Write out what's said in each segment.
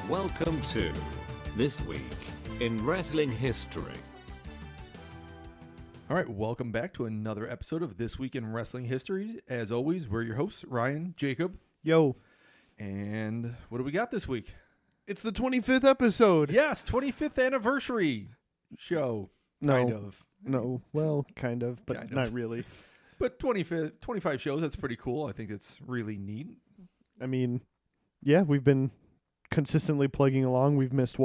Welcome to This Week in Wrestling History. All right, welcome back to another episode of This Week in Wrestling History. As always, we're your hosts, Ryan, Jacob, Yo, and what do we got this week? it's the 25th episode. Yes, 25th anniversary show. No. Kind of. No, well, kind of, but Kind of. not really. But 25 shows, that's pretty cool. I think it's really neat. I mean, yeah, we've been consistently plugging along. We've missed,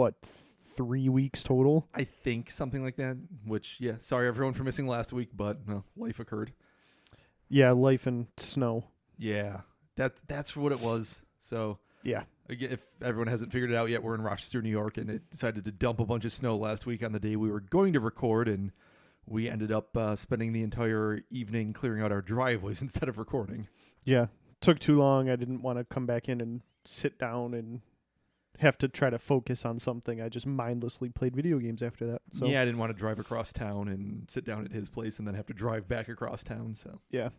3 weeks total? I think something like that, which, yeah, sorry everyone for missing last week, but no, life occurred. Yeah, life and snow. Yeah, that's what it was. So, Yeah. again, if everyone hasn't figured it out yet, we're in Rochester, New York, and it decided to dump a bunch of snow last week on the day we were going to record, and we ended up spending the entire evening clearing out our driveways instead of recording. Yeah. Took too long. I didn't want to come back in and sit down and have to try to focus on something. I just mindlessly played video games after that. So Yeah, I didn't want to drive across town and sit down at his place and then have to drive back across town. So yeah.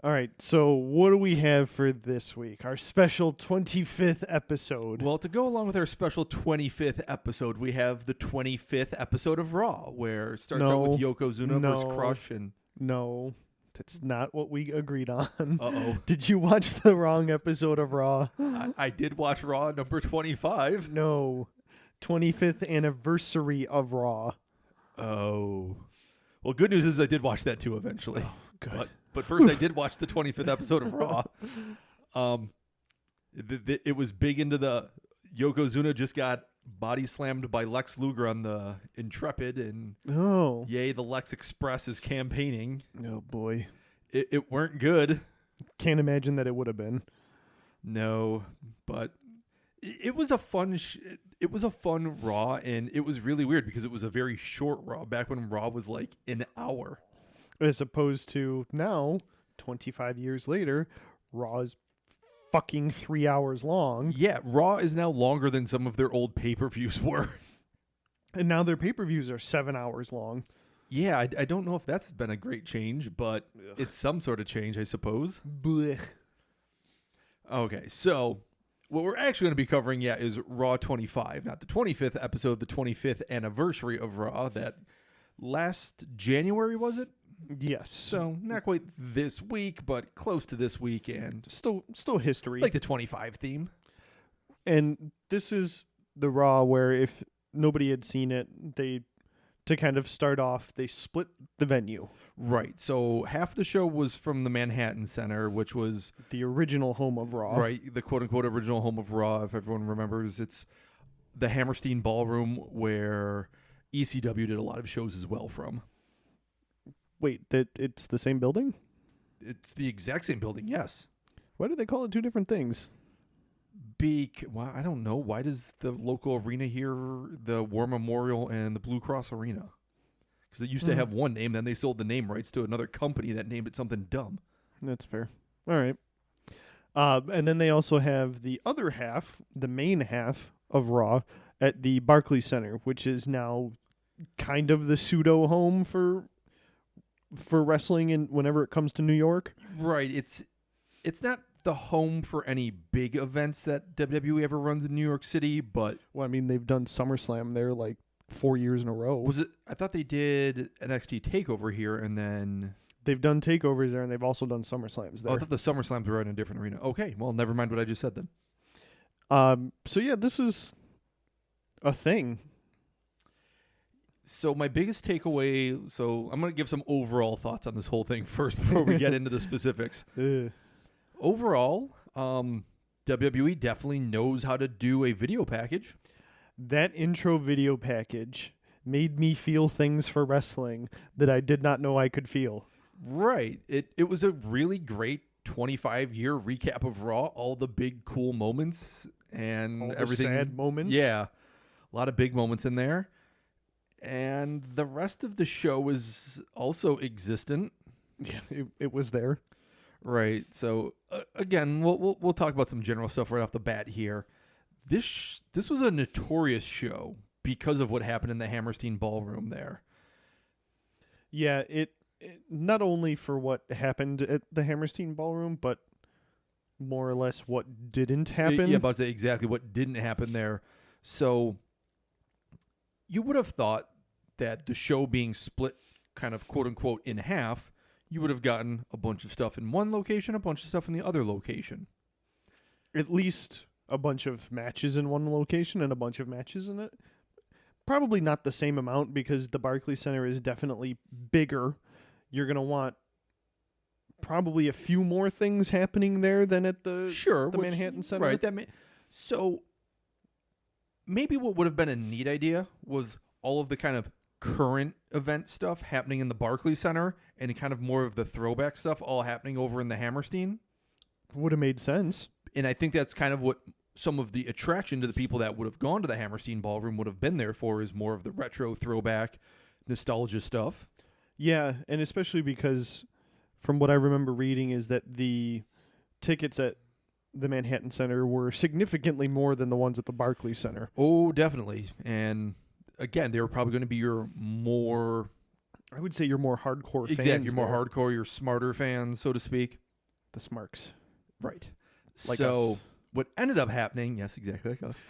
All right. So what do we have for this week? Our special 25th episode. Well, to go along with our special 25th episode, we have the 25th episode of Raw, where it starts out with No. Yokozuna versus No. Crush. And No, that's not what we agreed on. uh-oh. Did you watch the wrong episode of Raw? I did watch Raw number 25. No. 25th anniversary of Raw. Oh. Well, good news is I did watch that too eventually. Good. But first, I did watch the 25th episode of Raw. It was big into the Yokozuna just got body slammed by Lex Luger on the Intrepid, and Oh. yay, the Lex Express is campaigning. Oh, boy. It weren't good, Can't imagine that it would have been. no, but it was a fun. It was a fun Raw, and it was really weird because it was a very short Raw back when Raw was like an hour. As opposed to now, 25 years later, Raw is fucking 3 hours long. Yeah, Raw is now longer than some of their old pay-per-views were. And now their pay-per-views are 7 hours long. Yeah, I don't know if that's been a great change, but Ugh. it's some sort of change, I suppose. Blech. Okay, so what we're actually going to be covering, is Raw 25, not the 25th episode, the 25th anniversary of Raw, that last January, was it? Yes. So not quite this week, but close to this week, and Still history. like the 25 theme. And this is the Raw where if nobody had seen it, to kind of start off, they split the venue. Right, so half the show was from the Manhattan Center, which was The original home of Raw. right, the quote-unquote original home of Raw, if everyone remembers. It's the Hammerstein Ballroom, where ECW did a lot of shows as well from. Wait, it's the same building? It's the exact same building, yes. Why do they call it two different things? Well, I don't know. Why does the local arena here, the War Memorial and the Blue Cross Arena? Because it used to have one name, then they sold the name rights to another company that named it something dumb. That's fair. All right. And then they also have the other half, the main half of Raw, at the Barclays Center, which is now kind of the pseudo home for wrestling and whenever it comes to New York. Right. It's not the home for any big events that WWE ever runs in New York City, but Well, I mean, they've done SummerSlam there like 4 years in a row. was it? I thought they did NXT TakeOver here, and then They've done takeovers there, and they've also done SummerSlams there. I thought the SummerSlams were in a different arena. Okay, well, never mind what I just said then. So yeah, this is a thing. So my biggest takeaway, so I'm going to give some overall thoughts on this whole thing first before we get into the specifics. Overall, WWE definitely knows how to do a video package. That intro video package made me feel things for wrestling that I did not know I could feel. Right. It was a really great 25-year recap of Raw, all the big cool moments and All the everything. sad moments. Yeah. A lot of big moments in there. And the rest of the show is also existent. Yeah, it was there. Right. So again, we'll talk about some general stuff right off the bat here. This was a notorious show because of what happened in the Hammerstein Ballroom there. Yeah, it not only for what happened at the Hammerstein Ballroom, but more or less what didn't happen. Yeah, about to say exactly what didn't happen there. So you would have thought that the show being split kind of quote unquote in half, you would have gotten a bunch of stuff in one location, a bunch of stuff in the other location. At least a bunch of matches in one location and a bunch of matches in it. Probably not the same amount because the Barclays Center is definitely bigger. You're going to want probably a few more things happening there than at the Manhattan Center. Right. So maybe what would have been a neat idea was all of the kind of current event stuff happening in the Barclays Center and kind of more of the throwback stuff all happening over in the Hammerstein. Would have made sense. And I think that's kind of what some of the attraction to the people that would have gone to the Hammerstein Ballroom would have been there for, is more of the retro throwback nostalgia stuff. Yeah, and especially because from what I remember reading is that the tickets at the Manhattan Center were significantly more than the ones at the Barclays Center. Oh, definitely. And again, they were probably going to be your more... I would say you're more hardcore fans. Exactly, your more there. hardcore, your smarter fans, so to speak. The smarks. Right. Like so us. what ended up happening, yes, exactly like us.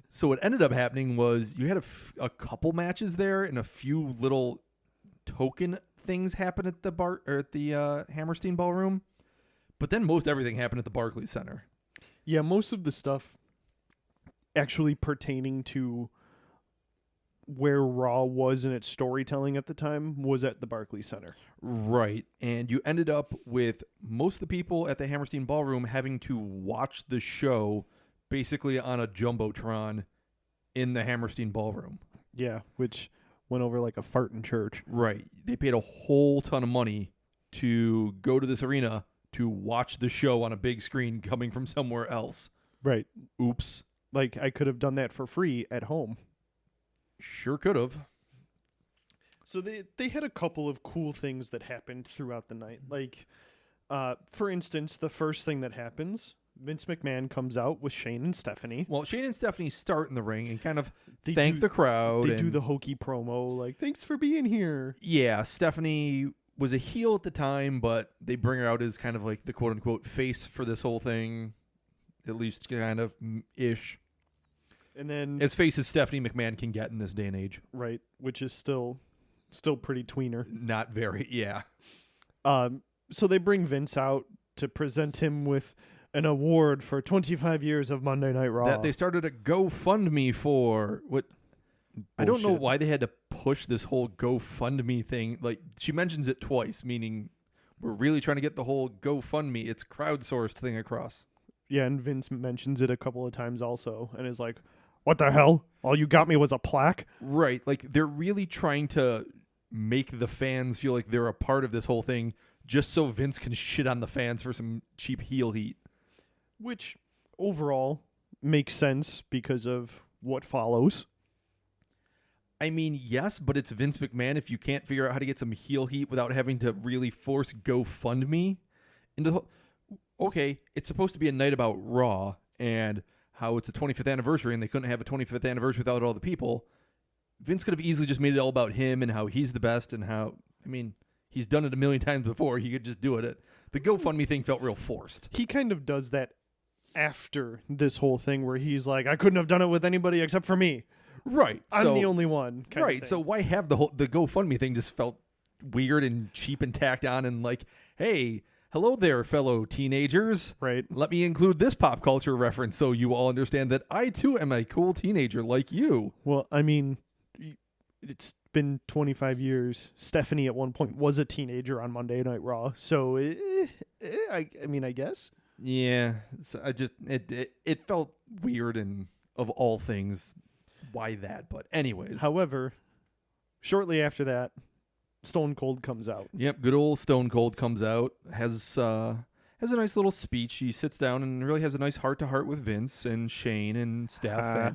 So what ended up happening was you had a couple matches there and a few little token things happen at the Hammerstein Ballroom, but then most everything happened at the Barclays Center. Yeah, most of the stuff actually pertaining to where Raw was in its storytelling at the time was at the Barclays Center. Right. And you ended up with most of the people at the Hammerstein Ballroom having to watch the show basically on a Jumbotron in the Hammerstein Ballroom. Yeah, which went over like a fart in church. Right. They paid a whole ton of money to go to this arena to watch the show on a big screen coming from somewhere else. Right. Oops. Like, I could have done that for free at home. Sure could have. So they had a couple of cool things that happened throughout the night. Like, for instance, the first thing that happens, Vince McMahon comes out with Shane and Stephanie. Well, Shane and Stephanie start in the ring and kind of They thank do- the crowd. They do and- the hokey promo, like, thanks for being here. Yeah, Stephanie was a heel at the time, but they bring her out as kind of like the quote-unquote face for this whole thing, at least kind of ish. And then, As face as Stephanie McMahon can get in this day and age. right, which is still pretty tweener. Not very, yeah. So they bring Vince out to present him with an award for 25 years of Monday Night Raw. That they started a GoFundMe for. What? I don't know Bullshit. why they had to push this whole GoFundMe thing. Like, she mentions it twice, meaning we're really trying to get the whole GoFundMe. It's crowdsourced thing across. Yeah, and Vince mentions it a couple of times also, and is like, what the hell? All you got me was a plaque? Right. Like, they're really trying to make the fans feel like they're a part of this whole thing just so Vince can shit on the fans for some cheap heel heat. Which, overall, makes sense because of what follows. I mean, yes, but it's Vince McMahon. If you can't figure out how to get some heel heat without having to really force GoFundMe into the... Okay, it's supposed to be a night about Raw and how it's a 25th anniversary and they couldn't have a 25th anniversary without all the people. Vince could have easily just made it all about him and how he's the best and how... I mean, he's done it a million times before. He could just do it. The GoFundMe thing felt real forced. He kind of does that after this whole thing where he's like, I couldn't have done it with anybody except for me. Right. I'm the only one. Kind Right. Of So thing. why have the GoFundMe thing just felt weird and cheap and tacked on and like, hey, hello there, fellow teenagers. Right. Let me include this pop culture reference so you all understand that I too am a cool teenager like you. Well, I mean, it's been 25 years. Stephanie at one point was a teenager on Monday Night Raw. So, I mean, I guess. Yeah. So I just it felt weird and of all things, why that? But anyways. However, shortly after that, Stone Cold comes out. Yep, good old Stone Cold comes out, has a nice little speech. He sits down and really has a nice heart-to-heart with Vince and Shane and Steph.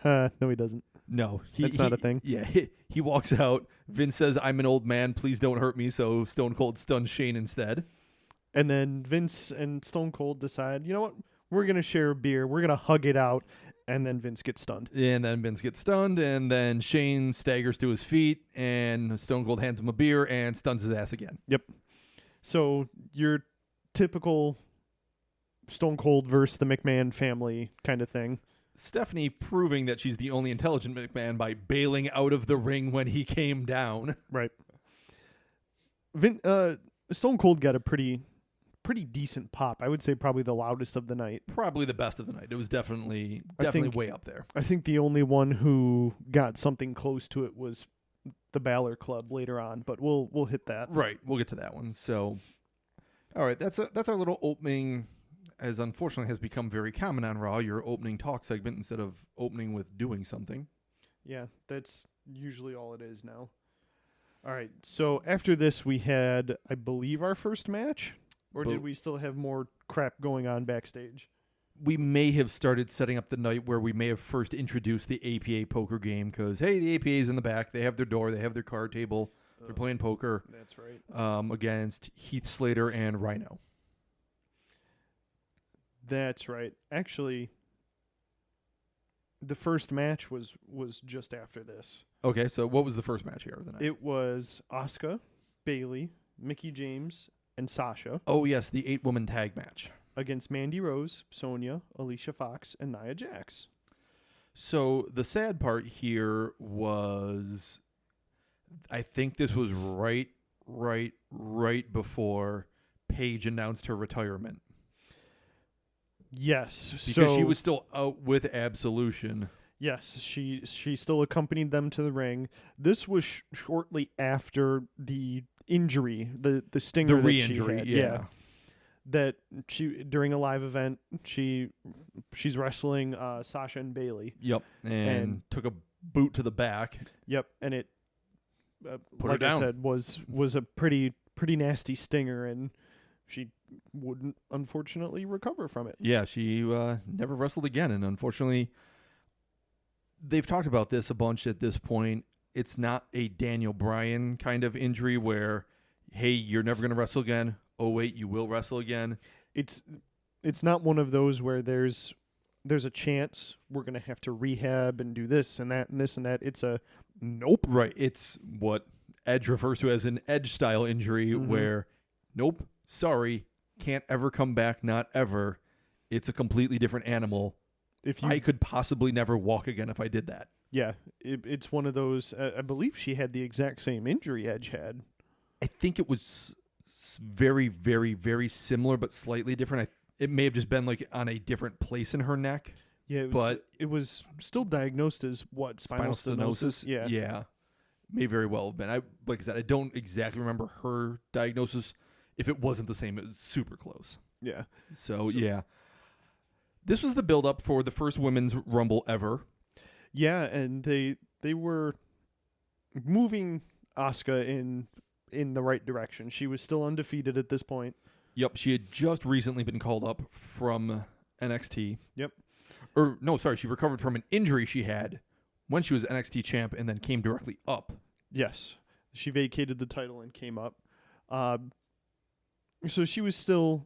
No, he doesn't. No, That's not a thing. Yeah, he walks out. Vince says, "I'm an old man. Please don't hurt me." So Stone Cold stuns Shane instead. And then Vince and Stone Cold decide, you know what? We're going to share a beer. We're going to hug it out. And then Vince gets stunned. And then Vince gets stunned, and then Shane staggers to his feet, and Stone Cold hands him a beer and stuns his ass again. Yep. So your typical Stone Cold versus the McMahon family kind of thing. Stephanie proving that she's the only intelligent McMahon by bailing out of the ring when he came down. Right. Stone Cold got a pretty decent pop. I would say probably the loudest of the night. Probably the best of the night. It was definitely think- way up there. I think the only one who got something close to it was the Balor Club later on, but we'll hit that. Right. We'll get to that one. So, all right. That's our little opening, as unfortunately has become very common on Raw, your opening talk segment instead of opening with doing something. Yeah, that's usually all it is now. All right. So after this, we had, I believe, our first match, or did we still have more crap going on backstage? We may have started setting up the night where we may have first introduced the APA poker game because, hey, the APA is in the back. They have their door. They have their card table. They're playing poker. That's right. Against Heath Slater and Rhino. That's right. Actually, the first match was just after this. Okay, so what was the first match here of the night? It was Asuka, Bayley, Mickie James, and Sasha Oh, yes, the 8-woman tag match. against Mandy Rose, Sonya, Alicia Fox, and Nia Jax. So the sad part here was, I think this was right before Paige announced her retirement. Yes, Because she was still out with Absolution. Yes, she still accompanied them to the ring. This was shortly after the injury, the stinger The that re-injury, she had. yeah. That she during a live event, she's wrestling Sasha and Bayley. Yep, and took a boot to the back. Yep, and it Put her like I down. said was a pretty nasty stinger, and she wouldn't unfortunately recover from it. Yeah, she never wrestled again, and unfortunately, they've talked about this a bunch at this point. It's not a Daniel Bryan kind of injury where, hey, you're never going to wrestle again. Oh, wait, you will wrestle again. It's not one of those where there's a chance we're going to have to rehab and do this and that and this and that. It's a nope. Right. It's what Edge refers to as an Edge-style injury where, nope, sorry, can't ever come back, not ever. It's a completely different animal. If you I could possibly never walk again if I did that. Yeah, it's one of those. I believe she had the exact same injury Edge had. I think it was very, very, very similar, but slightly different. It may have just been like on a different place in her neck. Yeah, it was still diagnosed as what, spinal stenosis? Yeah. Yeah. May very well have been. Like I said, I don't exactly remember her diagnosis. If it wasn't the same, it was super close. Yeah. So yeah. This was the build-up for the first Women's Rumble ever. Yeah, and they were moving Asuka in the right direction. She was still undefeated at this point. Yep, she had just recently been called up from NXT. Yep. Or no, sorry, she recovered from an injury she had when she was NXT champ and then came directly up. Yes. She vacated the title and came up. So she was still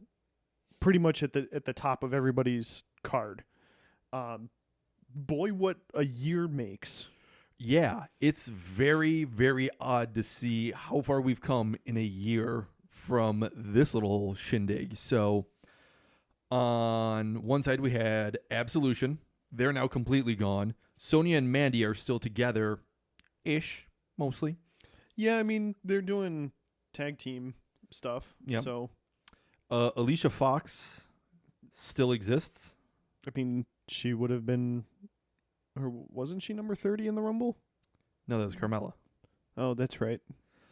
pretty much at the top of everybody's card. Boy, what a year makes. Yeah, it's very, very odd to see how far we've come in a year from this little shindig. So on one side we had Absolution. They're now completely gone. Sonya and Mandy are still together-ish, mostly. Yeah, I mean, they're doing tag team stuff. Yep. So, Alicia Fox still exists. I mean, she would have been, or wasn't she number 30 in the Rumble? No, that was Carmella. Oh, that's right.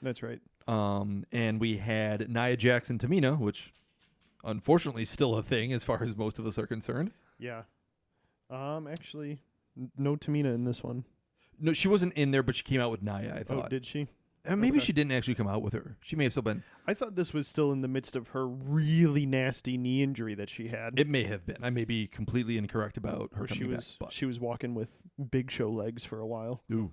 That's right. And we had Nia Jax and Tamina, which unfortunately is still a thing as far as most of us are concerned. Yeah. Actually, no Tamina in this one. No, she wasn't in there, but she came out with Nia, I thought. Oh, did she? And maybe Okay. she didn't actually come out with her. She may have still been. I thought this was still in the midst of her really nasty knee injury that she had. It may have been. I may be completely incorrect about her where she coming was back. But. she was walking with Big Show legs for a while. Ooh.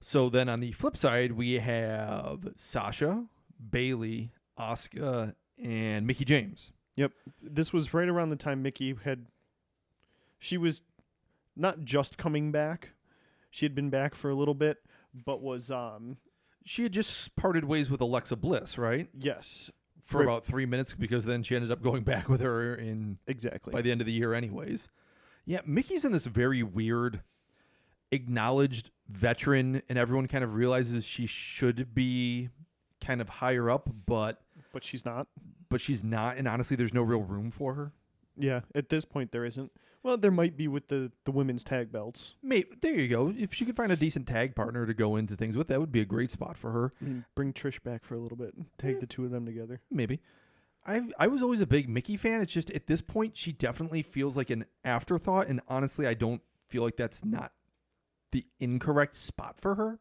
So then on the flip side, we have Sasha, Bayley, Asuka, and Mickie James. Yep. This was right around the time she was not just coming back. She had been back for a little bit, but was She had just parted ways with Alexa Bliss, right? yes. for Right. about 3 minutes because then she ended up going back with her Exactly. by the end of the year anyways. Yeah, Mickey's in this very weird acknowledged veteran, and everyone kind of realizes she should be kind of higher up, but She's not. she's not, and honestly there's no real room for her. Yeah, at this point there isn't. Well, there might be with the women's tag belts. Maybe there you go. If she could find a decent tag partner to go into things with, that would be a great spot for her. I mean, bring Trish back for a little bit. Tag the two of them together. Maybe. I was always a big Mickey fan. It's just at this point she definitely feels like an afterthought, and honestly I don't feel like that's not the incorrect spot for her.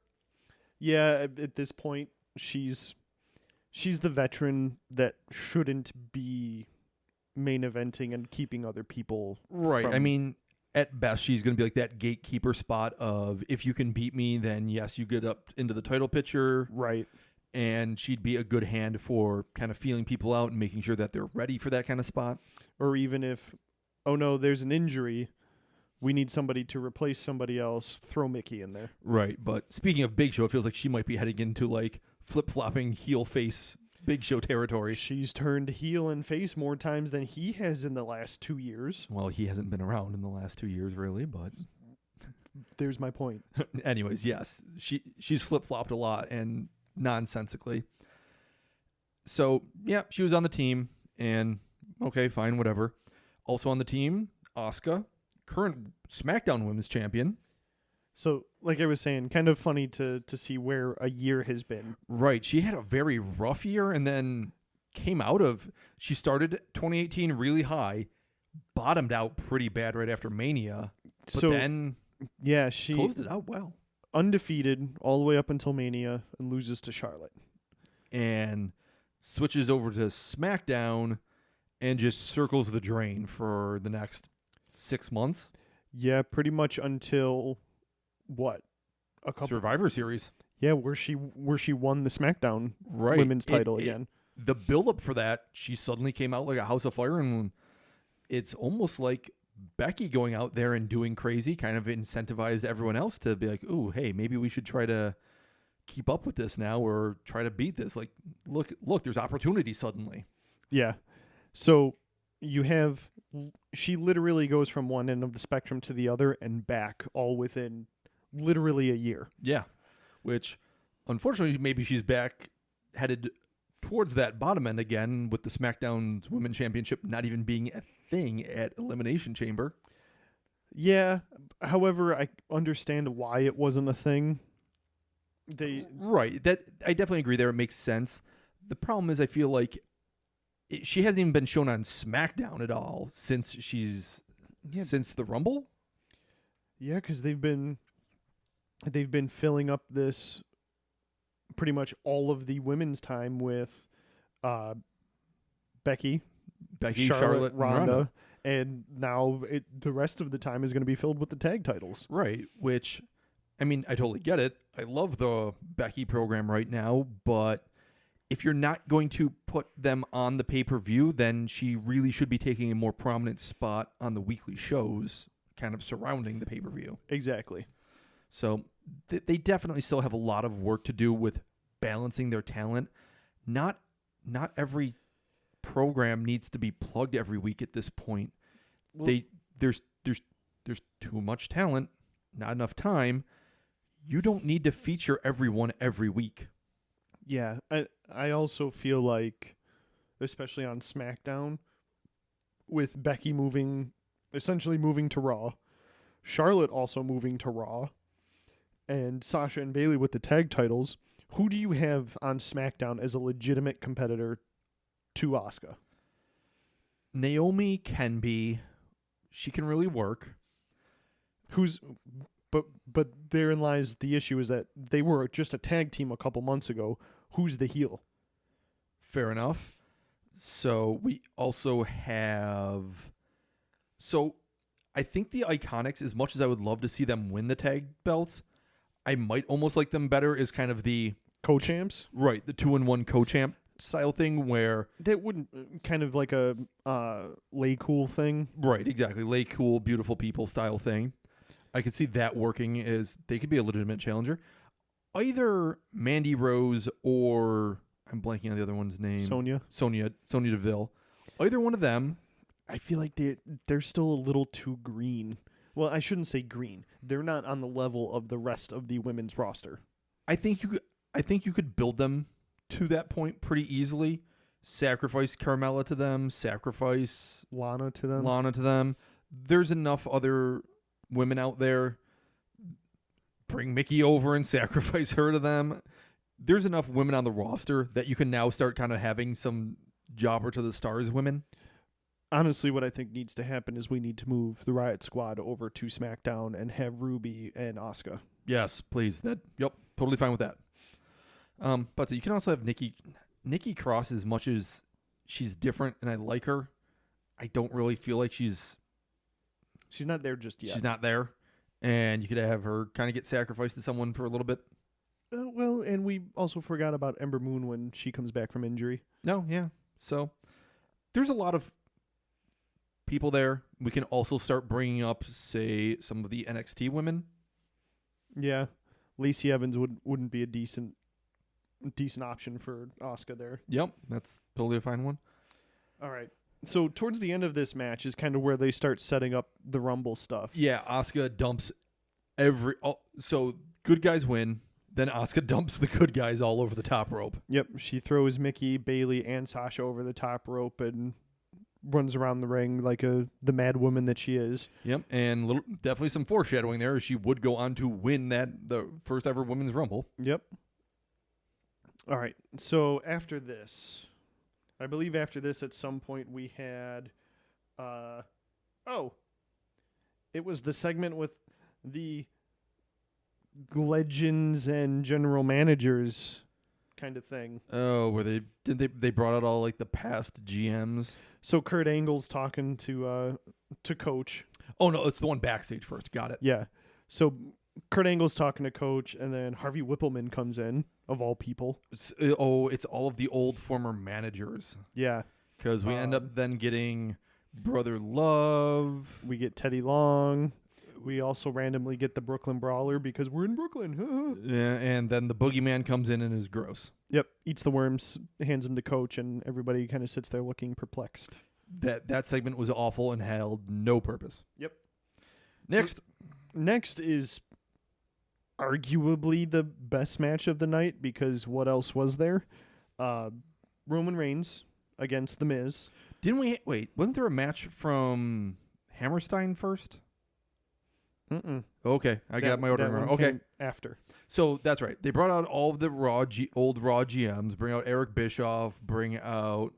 Yeah, at this point she's the veteran that shouldn't be main eventing and keeping other people Right. I from- mean, at best, she's going to be like that gatekeeper spot of if you can beat me, then yes, you get up into the title picture. right. And she'd be a good hand for kind of feeling people out and making sure that they're ready for that kind of spot. Or even if, oh no, there's an injury, we need somebody to replace somebody else, throw Mickey in there. Right. But speaking of Big Show, it feels like she might be heading into like flip-flopping heel face Big Show territory. She's turned heel and face more times than he has in the last 2 years. Well, he hasn't been around in the last 2 years, really, but There's my point. anyways, yes, she's flip-flopped a lot and nonsensically. So, yeah, she was on the team, and okay, fine, whatever. Also on the team, Asuka, current SmackDown Women's Champion. So, like I was saying, kind of funny to see where a year has been. Right, she had a very rough year and then came out of, she started 2018 really high, bottomed out pretty bad right after Mania, but So, then yeah, she closed it out well. undefeated all the way up until Mania and loses to Charlotte. And switches over to SmackDown and just circles the drain for the next 6 months. Yeah, pretty much until what? A couple. Survivor Series. Yeah, where she won the SmackDown Right. women's title again. The build-up for that, she suddenly came out like a house of fire, and it's almost like Becky going out there and doing crazy kind of incentivized everyone else to be like, ooh, hey, maybe we should try to keep up with this now or try to beat this. Like, look, there's opportunity suddenly. Yeah. So you have she literally goes from one end of the spectrum to the other and back all within literally a year. Yeah. Which, unfortunately, maybe she's back headed towards that bottom end again with the SmackDown Women's Championship not even being a thing at Elimination Chamber. Yeah. However, I understand why it wasn't a thing. Right. That I definitely agree there. It makes sense. The problem is I feel like she hasn't even been shown on SmackDown at all since since the Rumble. Yeah, because they've been filling up this pretty much all of the women's time with Becky, Charlotte, and Ronda, and now the rest of the time is going to be filled with the tag titles. Right, which, I mean, I totally get it. I love the Becky program right now, but if you're not going to put them on the pay-per-view, then she really should be taking a more prominent spot on the weekly shows kind of surrounding the pay-per-view. Exactly. So they definitely still have a lot of work to do with balancing their talent. Not every program needs to be plugged every week at this point. Well, There's too much talent, not enough time. You don't need to feature everyone every week. Yeah, I also feel like, especially on SmackDown, with Becky essentially moving to Raw, Charlotte also moving to Raw, and Sasha and Bayley with the tag titles, who do you have on SmackDown as a legitimate competitor to Asuka? Naomi can be. She can really work. But therein lies the issue is that they were just a tag team a couple months ago. Who's the heel? Fair enough. So we also have. So I think the Iconics, as much as I would love to see them win the tag belts, I might almost like them better as kind of the Co-champs? right, the 2-in-1 co-champ style thing where That wouldn't kind of like a lay cool thing. right, exactly, lay cool, beautiful people style thing. I could see that working as they could be a legitimate challenger. Either Mandy Rose or I'm blanking on the other one's name. Sonya. Sonya Deville. Either one of them. I feel like they're still a little too green. Well, I shouldn't say green. They're not on the level of the rest of the women's roster. I think you could build them to that point pretty easily. Sacrifice Carmella to them. Sacrifice Lana to them. Lana to them. There's enough other women out there. Bring Mickey over and sacrifice her to them. There's enough women on the roster that you can now start kind of having some jobber to the stars women. Honestly, what I think needs to happen is we need to move the Riot Squad over to SmackDown and have Ruby and Asuka. Yes, please. Yep, totally fine with that. But you can also have Nikki Cross. As much as she's different and I like her, I don't really feel like she's not there just yet. She's not there, and you could have her kind of get sacrificed to someone for a little bit. Well, and we also forgot about Ember Moon when she comes back from injury. No, yeah. So there's a lot of people there. We can also start bringing up, say, some of the NXT women. Yeah, Lacey Evans wouldn't be a decent option for Asuka there. Yep, that's totally a fine one. All right. So towards the end of this match is kind of where they start setting up the Rumble stuff. Yeah, Asuka dumps so good guys win. Then Asuka dumps the good guys all over the top rope. Yep, she throws Mickey, Bayley, and Sasha over the top rope and runs around the ring like the mad woman that she is. Yep, and definitely some foreshadowing there. She would go on to win the first ever Women's Rumble. Yep. All right, so after this, I believe after this at some point we had, it was the segment with the legends and general managers kind of thing. Oh, where they brought out all like the past GMs. So Kurt Angle's talking to Coach. Oh no, it's the one backstage first. Got it. Yeah. So Kurt Angle's talking to Coach, and then Harvey Whippleman comes in, of all people. It's all of the old former managers. Yeah. Because we end up then getting Brother Love. We get Teddy Long. We also randomly get the Brooklyn Brawler because we're in Brooklyn. Yeah, and then the Boogeyman comes in and is gross. Yep, eats the worms, hands them to Coach, and everybody kind of sits there looking perplexed. That segment was awful and held no purpose. Yep. Next is arguably the best match of the night because what else was there? Roman Reigns against The Miz. Wasn't there a match from Hammerstein first? Mm-mm. Okay, I got my order wrong. Okay, after. So that's right. They brought out all of the old Raw GMs. Bring out Eric Bischoff. Bring out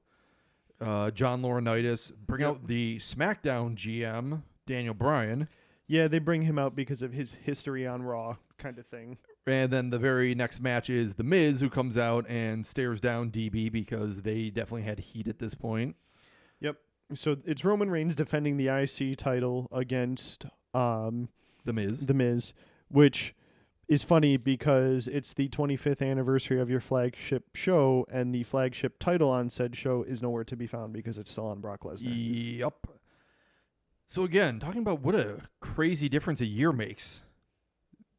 John Laurinaitis. Bring out the SmackDown GM Daniel Bryan. Yeah, they bring him out because of his history on Raw, kind of thing. And then the very next match is The Miz, who comes out and stares down DB because they definitely had heat at this point. Yep. So it's Roman Reigns defending the IC title against The Miz, which is funny because it's the 25th anniversary of your flagship show, and the flagship title on said show is nowhere to be found because it's still on Brock Lesnar. Yep. So again, talking about what a crazy difference a year makes.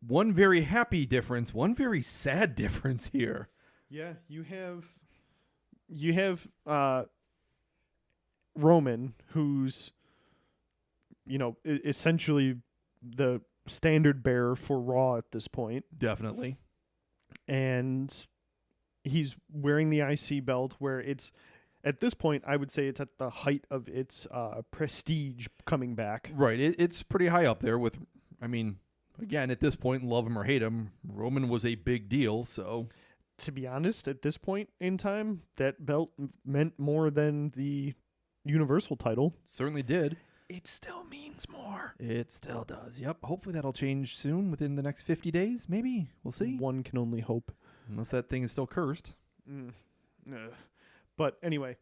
One very happy difference, one very sad difference here. Yeah, you have Roman, who's essentially the standard bearer for Raw at this point. Definitely. And he's wearing the IC belt where it's, at this point, I would say it's at the height of its prestige coming back. Right. It's pretty high up there with, again, at this point, love him or hate him, Roman was a big deal, so. To be honest, at this point in time, that belt meant more than the Universal title. Certainly did. It still means more. It still does. Yep. Hopefully that'll change soon within the next 50 days. Maybe. We'll see. One can only hope. Unless that thing is still cursed. But anyway,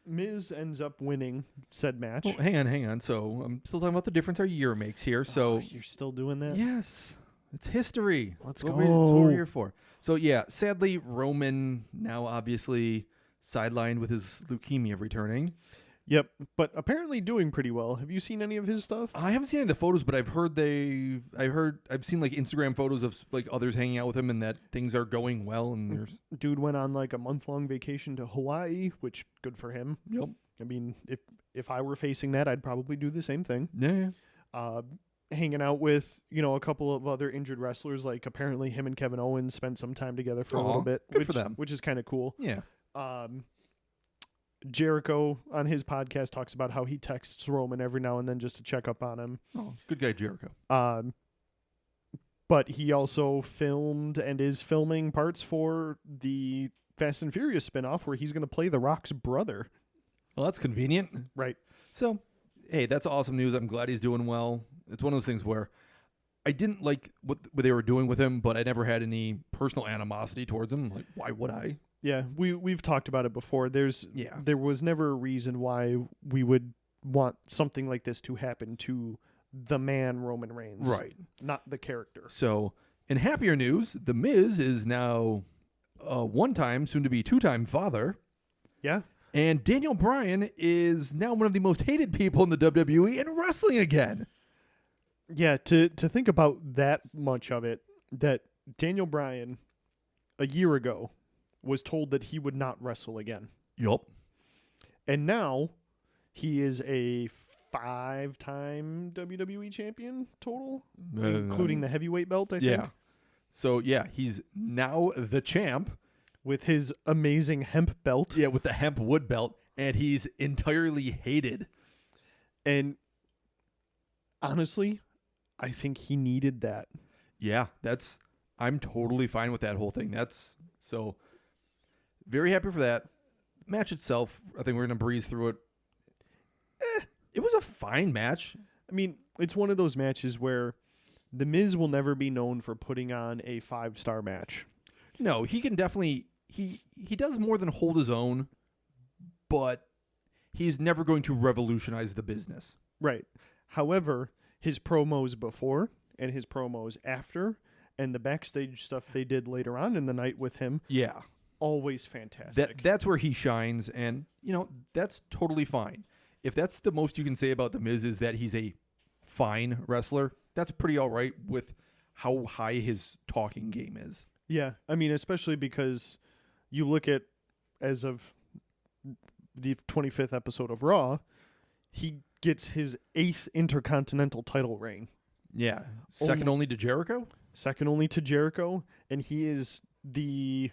Miz ends up winning said match. Oh, hang on. So I'm still talking about the difference our year makes here. So you're still doing that? Yes. It's history. Let's go. go. That's what we're here for. So yeah, sadly, Roman now obviously sidelined with his leukemia returning. Yep, but apparently doing pretty well. Have you seen any of his stuff? I haven't seen any of the photos, but I've seen like Instagram photos of like others hanging out with him and that things are going well and there's Dude went on like a month-long vacation to Hawaii, which good for him. Yep. I mean, if I were facing that, I'd probably do the same thing. Yeah. Hanging out with, a couple of other injured wrestlers, like apparently him and Kevin Owens spent some time together for a little bit, good for them. which is kind of cool. Yeah. Jericho on his podcast talks about how he texts Roman every now and then just to check up on him. Oh, good guy Jericho. But he also filmed and is filming parts for the Fast and Furious spinoff where he's going to play The Rock's brother. Well, that's convenient. Right. So, hey, that's awesome news. I'm glad he's doing well. It's one of those things where I didn't like what they were doing with him, but I never had any personal animosity towards him. Like, why would I? Yeah, we've talked about it before. There was never a reason why we would want something like this to happen to the man Roman Reigns. Right. Not the character. So, in happier news, The Miz is now a one-time, soon-to-be two-time father. Yeah. And Daniel Bryan is now one of the most hated people in the WWE and wrestling again. Yeah, to think about that much of it, that Daniel Bryan, a year ago, was told that he would not wrestle again. Yup. And now, he is a 5-time WWE champion total, including the heavyweight belt, I think. Yeah. So, yeah, he's now the champ. With his amazing hemp belt. Yeah, with the hemp wood belt. And he's entirely hated. And honestly, I think he needed that. Yeah, I'm totally fine with that whole thing. So very happy for that. Match itself, I think we're going to breeze through it. It was a fine match. I mean, it's one of those matches where The Miz will never be known for putting on a 5-star match. No, he can definitely, he does more than hold his own, but he's never going to revolutionize the business. Right. However, his promos before and his promos after and the backstage stuff they did later on in the night with him. Yeah. Always fantastic. That's where he shines, and, that's totally fine. If that's the most you can say about The Miz is that he's a fine wrestler, that's pretty all right with how high his talking game is. Yeah. I mean, especially because you look at, as of the 25th episode of Raw, he gets his 8th Intercontinental title reign. Yeah. Second only to Jericho? Second only to Jericho, and he is the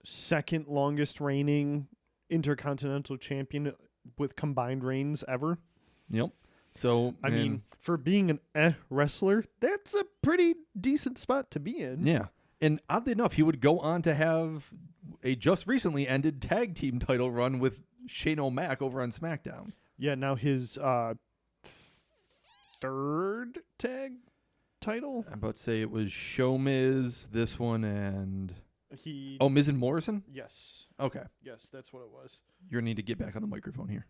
second longest reigning Intercontinental champion with combined reigns ever. Yep. So, I mean, for being an wrestler, that's a pretty decent spot to be in. Yeah. And oddly enough, he would go on to have a just recently ended tag team title run with Shane O'Mac over on SmackDown. Yeah, now his third tag title. I'm about to say it was Show Miz, this one, and... He. Oh, Miz and Morrison? Yes. Okay. Yes, that's what it was. You're going to need to get back on the microphone here.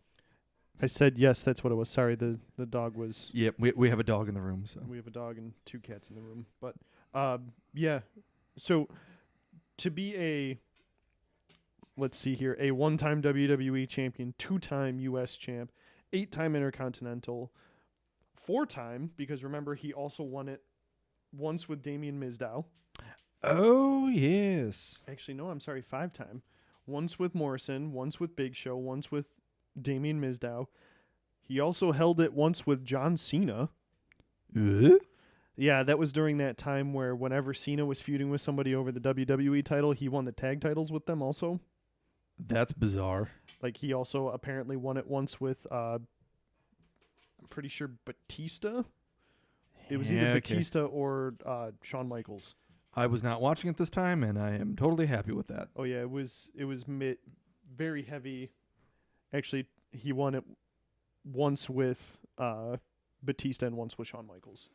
I said yes, that's what it was. Sorry, the dog was... Yep, we have a dog in the room, so... We have a dog and 2 cats in the room. But, yeah. So, to be a... Let's see here. A 1-time WWE champion, 2-time U.S. champ, 8-time Intercontinental, 4-time, because remember, he also won it once with Damien Mizdow. Oh, yes. Actually, no, I'm sorry, 5-time. Once with Morrison, once with Big Show, once with Damien Mizdow. He also held it once with John Cena. Yeah, that was during that time where whenever Cena was feuding with somebody over the WWE title, he won the tag titles with them also. That's bizarre. Like, he also apparently won it once with, I'm pretty sure, Batista. It was either Batista or Shawn Michaels. I was not watching it this time, and I am totally happy with that. Oh, yeah, it was very heavy. Actually, he won it once with Batista and once with Shawn Michaels.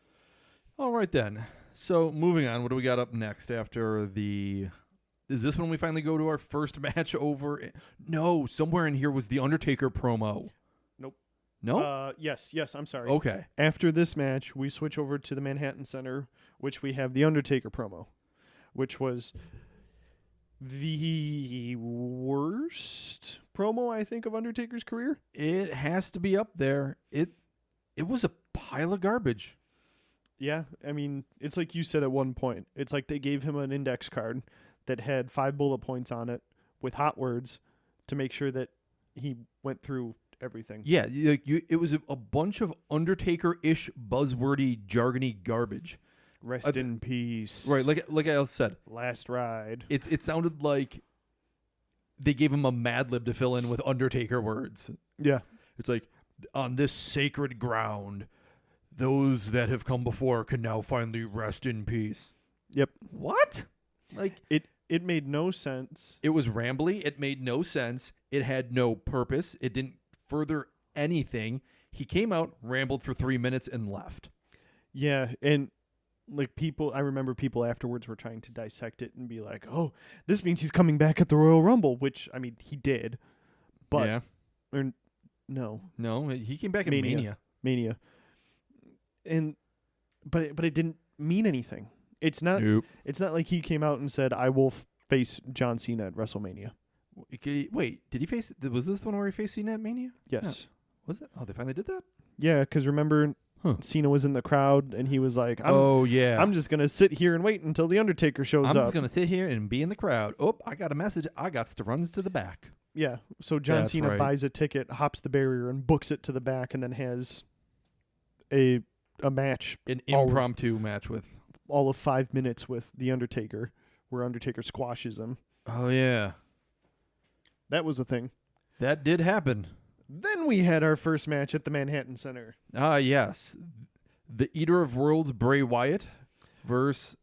All right, then. So, moving on, what do we got up next after the... Is this when we finally go to our first match over? No, somewhere in here was the Undertaker promo. Nope. No? Yes, I'm sorry. Okay. After this match, we switch over to the Manhattan Center, which we have the Undertaker promo, which was the worst promo, I think, of Undertaker's career. It has to be up there. It was a pile of garbage. Yeah, I mean, it's like you said at one point. It's like they gave him an index card that had 5 bullet points on it with hot words to make sure that he went through everything. Yeah, it was a bunch of Undertaker-ish, buzzwordy, jargony garbage. Rest in peace. Right, like I said, Last ride. it sounded like they gave him a Mad Lib to fill in with Undertaker words. Yeah. It's like, on this sacred ground, those that have come before can now finally rest in peace. Yep. What? Like, It made no sense. it was rambly. It made no sense. It had no purpose. It didn't further anything. He came out, rambled for 3 minutes, and left. Yeah, and like I remember people afterwards were trying to dissect it and be like, "Oh, this means he's coming back at the Royal Rumble," which I mean, he did. But yeah. or no, No, he came back in Mania. Mania. And but it didn't mean anything. It's not Nope. it's not like he came out and said, "I will face John Cena at WrestleMania." Okay, wait, did he face? Was this the one where he faced Cena at Mania? Yes. Was it? Oh, they finally did that? Yeah, because remember, Huh. Cena was in the crowd and he was like, Oh, yeah. I'm just gonna sit here and wait until the Undertaker shows I'm up." just going to sit here and be in the crowd. Oh, I got a message. I got to runs to the back. Yeah. So John That's Cena right. buys a ticket, hops the barrier, and books it to the back, and then has a match, An All of- impromptu match with. all of 5 minutes with the Undertaker, where Undertaker squashes him. Oh, yeah. That was a thing. That did happen. Then we had our first match at the Manhattan Center. Ah, yes. The Eater of Worlds, Bray Wyatt, versus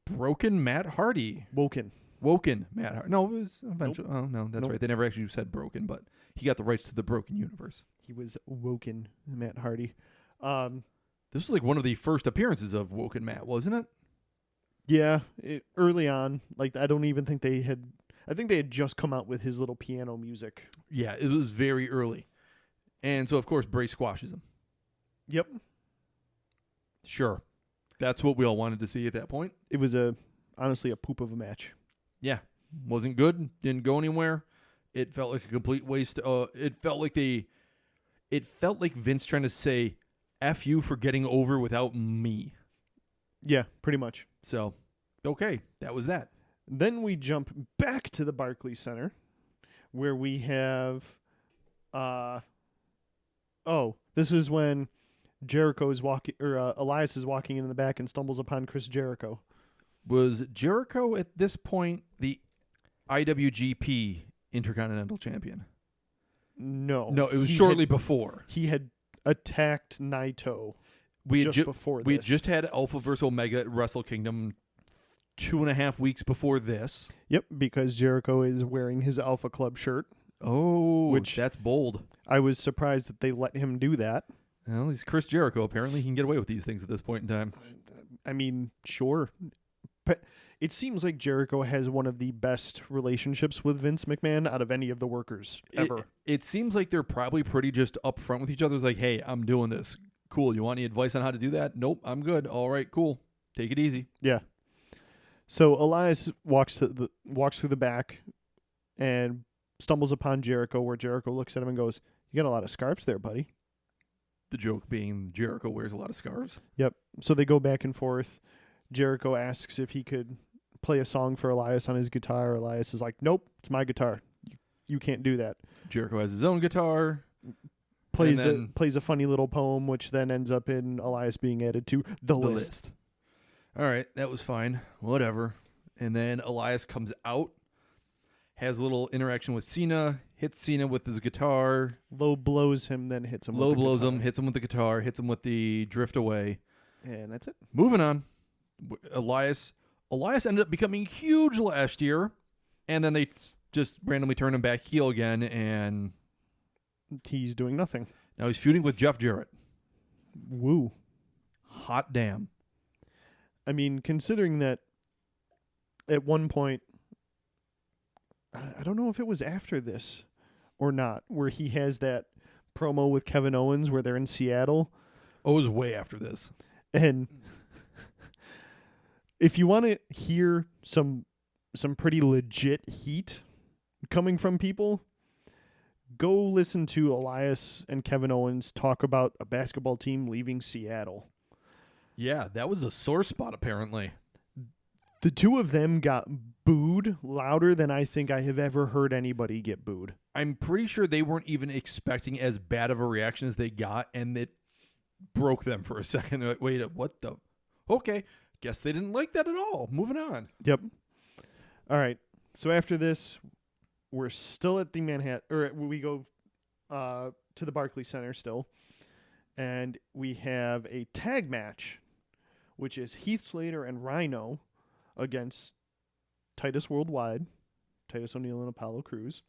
Broken Matt Hardy. Woken. Woken Matt Hardy. No, it was eventually. Oh, no, that's Nope. right. They never actually said broken, but he got the rights to the Broken Universe. He was woken, Matt Hardy. This was like one of the first appearances of Woken Matt, wasn't it? Yeah, early on, like I don't even think they had. I think they had just come out with his little piano music. Yeah, it was very early. And so, of course, Bray squashes him. Yep. Sure. That's what we all wanted to see at that point. It was honestly a poop of a match. Yeah. Wasn't good. Didn't go anywhere. It felt like a complete waste. It felt like Vince trying to say, F you for getting over without me. Yeah, pretty much. So, okay. That was that. Then we jump back to the Barclays Center, where we have, this is when Jericho is walking, or Elias is walking in the back and stumbles upon Chris Jericho. Was Jericho at this point the IWGP Intercontinental Champion? No, No, it was he shortly had- before. He had attacked Naito We had just before We had this. just had Alpha vs. Omega at Wrestle Kingdom 2.5 weeks before this. Yep, because Jericho is wearing his Alpha Club shirt. Oh, Which- that's bold. I was surprised that they let him do that. Well, he's Chris Jericho. Apparently, he can get away with these things at this point in time. I mean, sure. But it seems like Jericho has one of the best relationships with Vince McMahon out of any of the workers ever. It seems like they're probably pretty just upfront with each other. It's like, hey, I'm doing this. Cool. You want any advice on how to do that? Nope, I'm good. All right, cool. Take it easy. Yeah. So Elias walks through the back and stumbles upon Jericho, where Jericho looks at him and goes, "You got a lot of scarves there, buddy." The joke being Jericho wears a lot of scarves. Yep. So they go back and forth. Jericho asks if he could play a song for Elias on his guitar. Elias is like, "Nope, it's my guitar. You can't do that." Jericho has his own guitar. Plays then- plays a funny little poem, which then ends up in Elias being added to the list. All right, that was fine. Whatever. And then Elias comes out, has a little interaction with Cena, hits Cena with his guitar. Low blows him, then hits him. Low with the blows guitar. him, hits him with the guitar, hits him with the drift away. And that's it. Moving on. Elias ended up becoming huge last year, and then they just randomly turned him back heel again, and He's doing nothing. now he's feuding with Jeff Jarrett. Woo. Hot damn. I mean, considering that at one point, I don't know if it was after this or not, where he has that promo with Kevin Owens where they're in Seattle. Oh, it was way after this. And if you want to hear some pretty legit heat coming from people, go listen to Elias and Kevin Owens talk about a basketball team leaving Seattle. Yeah, that was a sore spot apparently. The two of them got booed louder than I think I have ever heard anybody get booed. I'm pretty sure they weren't even expecting as bad of a reaction as they got, and it broke them for a second. They're like, wait, what the? Okay, guess they didn't like that at all. Moving on. Yep. All right. So after this, we're still at the Manhattan, or we go to the Barclays Center still, and we have a tag match, which is Heath Slater and Rhino against Titus Worldwide, Titus O'Neil and Apollo Crews.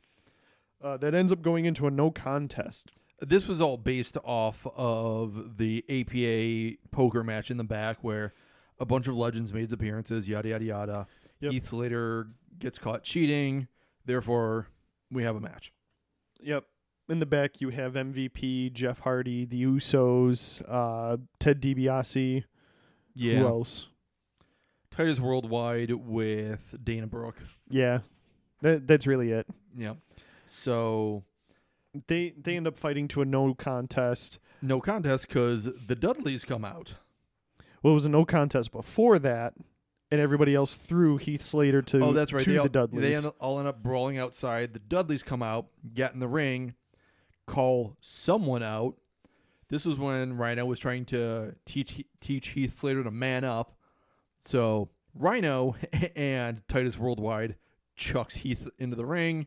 That ends up going into a no contest. This was all based off of the APA poker match in the back where a bunch of legends made appearances, yada, yada, yada. Yep. Heath Slater gets caught cheating. Therefore, we have a match. Yep. In the back, you have MVP, Jeff Hardy, the Usos, Ted DiBiase. Yeah. Who else? Titus Worldwide with Dana Brooke. Yeah. That's really it. Yeah. So They end up fighting to a no contest. no contest because the Dudleys come out. Well, it was a no contest before that, and everybody else threw Heath Slater to, Oh, that's right. to They the Dudleys. all end up brawling outside. The Dudleys come out, get in the ring, call someone out. This was when Rhino was trying to teach Heath Slater to man up. So Rhino and Titus Worldwide chucks Heath into the ring.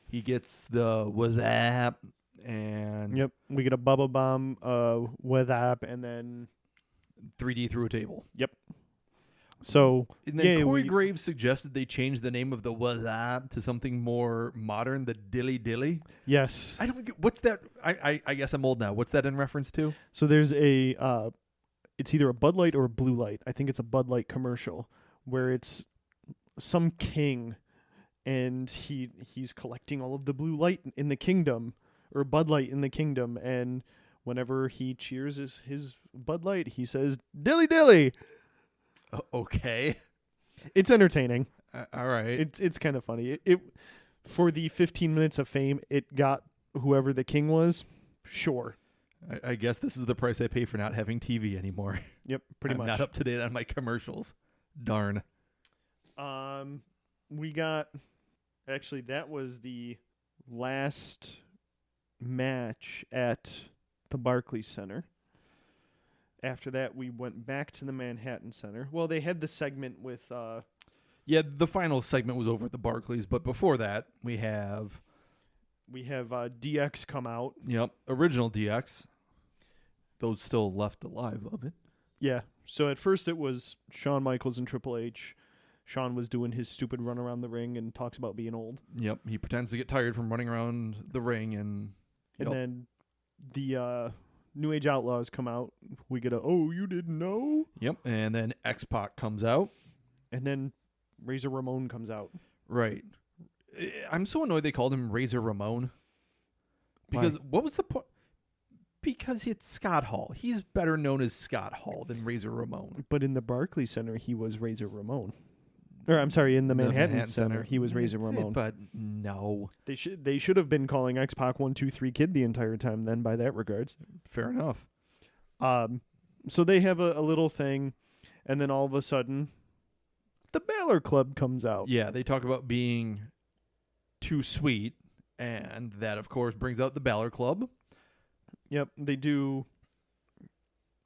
He gets the what's up, and Yep, we get a Bubba Bomb with app, and then 3D through a table. so And then yeah, Corey Graves suggested they change the name of the what's up to something more modern, the Dilly Dilly. yes. I don't get what's that. I guess I'm old now. What's that in reference to? So there's a it's either a Bud Light or a Blue Light. I think it's a Bud Light commercial where it's some king and he's collecting all of the Blue Light in the kingdom, or Bud Light in the kingdom, and whenever he cheers his Bud Light, he says dilly dilly. Okay. It's entertaining. All right. It's kind of funny. It for the 15 minutes of fame, it got whoever the king was. Sure. I guess this is the price I pay for not having TV anymore. Yep, pretty I'm much. not up to date on my commercials. Darn. We got actually that was the last match at the Barclays Center. After that, we went back to the Manhattan Center. Well, they had the segment with Yeah, the final segment was over at the Barclays, but before that, we have DX come out. original DX. Those still left alive of it. Yeah. So at first it was Shawn Michaels and Triple H. Shawn was doing his stupid run around the ring and talks about being old. Yep, he pretends to get tired from running around the ring, and then the New Age Outlaws come out. We get oh, you didn't know? and then X-Pac comes out. And then Razor Ramon comes out. Right. I'm so annoyed they called him Razor Ramon. Because Why? what was the point? Because it's Scott Hall. He's better known as Scott Hall than Razor Ramon. But in the Barclays Center, he was Razor Ramon. Or I'm sorry, in the Manhattan Center, he was Razor Ramon. But no. They should have been calling X-Pac 123 Kid the entire time then by that regards. Fair enough. So they have a little thing, and then all of a sudden, the Balor Club comes out. Yeah, they talk about being too sweet, and that, of course, brings out the Balor Club. Yep, they do.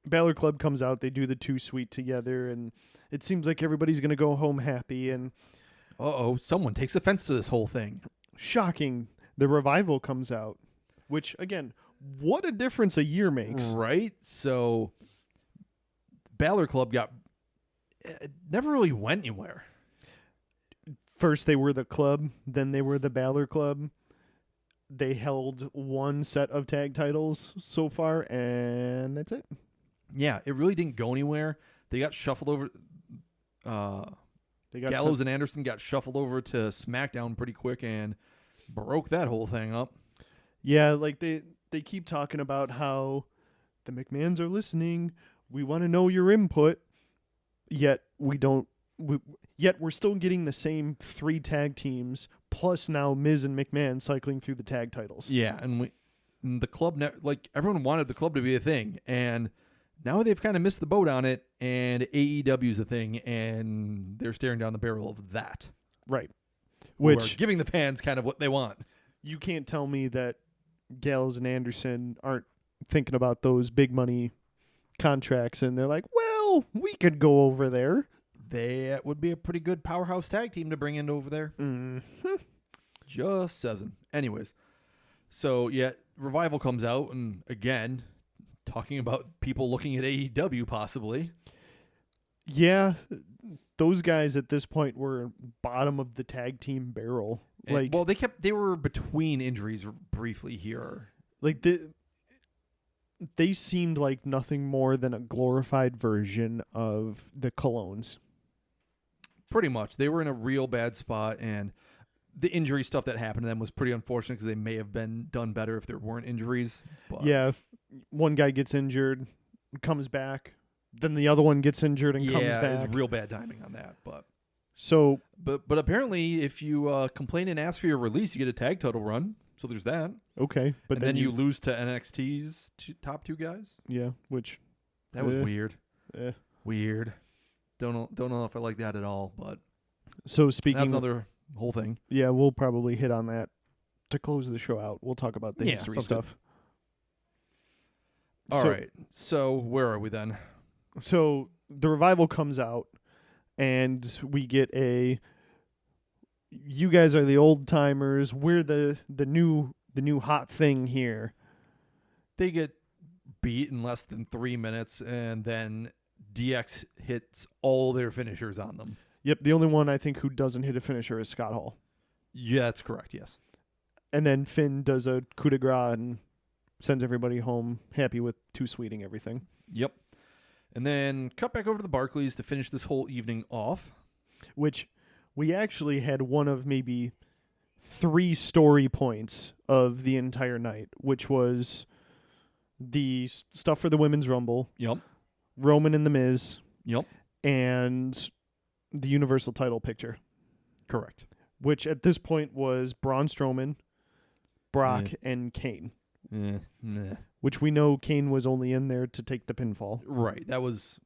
Balor Club comes out. They do the Too Sweet together, and it seems like everybody's going to go home happy. And Uh-oh, someone takes offense to this whole thing. shocking, the Revival comes out, which, again, what a difference a year makes. Right? So, Balor Club never really went anywhere. First they were the club, then they were the Balor Club. They held one set of tag titles so far, and that's it. Yeah, it really didn't go anywhere. They got shuffled over. They got Gallows and Anderson got shuffled over to SmackDown pretty quick and broke that whole thing up. Yeah, like they keep talking about how the McMahons are listening. We want to know your input. Yet we don't. Yet we're still getting the same 3 tag teams plus now Miz and McMahon cycling through the tag titles. Yeah, and the club, like everyone wanted the club to be a thing, and now they've kind of missed the boat on it, and AEW's a thing, and they're staring down the barrel of that. Right. Who are Which giving the fans kind of what they want. you can't tell me that Gallows and Anderson aren't thinking about those big money contracts, and they're like, well, we could go over there. They would be a pretty good powerhouse tag team to bring in over there. Mm-hmm. Just says. Anyways, so yeah, Revival comes out, and again, talking about people looking at AEW possibly. Yeah, those guys at this point were bottom of the tag team barrel. And- Like, well, they were between injuries briefly here. like they seemed like nothing more than a glorified version of the Colognes. Pretty much, they were in a real bad spot, and the injury stuff that happened to them was pretty unfortunate because they may have been done better if there weren't injuries. But Yeah, one guy gets injured, comes back, then the other one gets injured and comes yeah, back. it's real bad timing on that. So But apparently, if you complain and ask for your release, you get a tag title run. So there's that. okay, but And then you lose to NXT's top two guys. yeah, which That was Eh. weird. eh. Weird. Don't know if I like that at all. But So that's speaking, another whole thing. yeah, we'll probably hit on that to close the show out. We'll talk about the Yeah, history sounds good. stuff. All right. So where are we then? So the Revival comes out, and we get a. You guys are the old timers. We're the new hot thing here. They get beat in less than 3 minutes, and then DX hits all their finishers on them. Yep, the only one I think who doesn't hit a finisher is Scott Hall. Yeah, that's correct. Yes. And then Finn does a coup de grace and sends everybody home happy with Too Sweeting everything. Yep. And then cut back over to the Barclays to finish this whole evening off. Which we actually had one of maybe 3 story points of the entire night, which was the stuff for the Women's Rumble, Yep. Roman and The Miz, Yep. and the Universal title picture, Correct. which at this point was Braun Strowman, Brock, Yeah. and Kane, Nah. which we know Kane was only in there to take the pinfall. Right. That was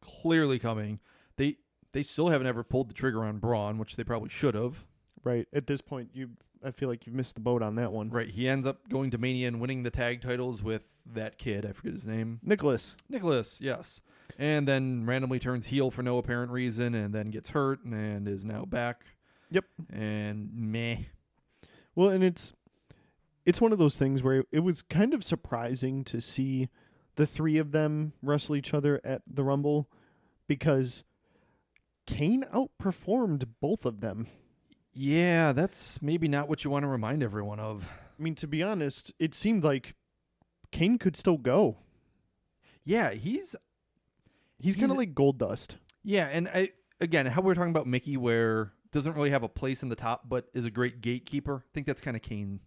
clearly coming. They still haven't ever pulled the trigger on Braun, which they probably should have. Right. At this point, I feel like you've missed the boat on that one. Right. He ends up going to Mania and winning the tag titles with that kid. I forget his name. Nicholas. Nicholas, yes. And then randomly turns heel for no apparent reason and then gets hurt and is now back. Yep. And meh. Well, and it's one of those things where it was kind of surprising to see the 3 of them wrestle each other at the Rumble because Kane outperformed both of them. Yeah, that's maybe not what you want to remind everyone of. I mean, to be honest, it seemed like Kane could still go. Yeah, he's He's kind of like Gold Dust. yeah, and again, how we were talking about Mickey, where doesn't really have a place in the top, but is a great gatekeeper. I think that's kind of Kane.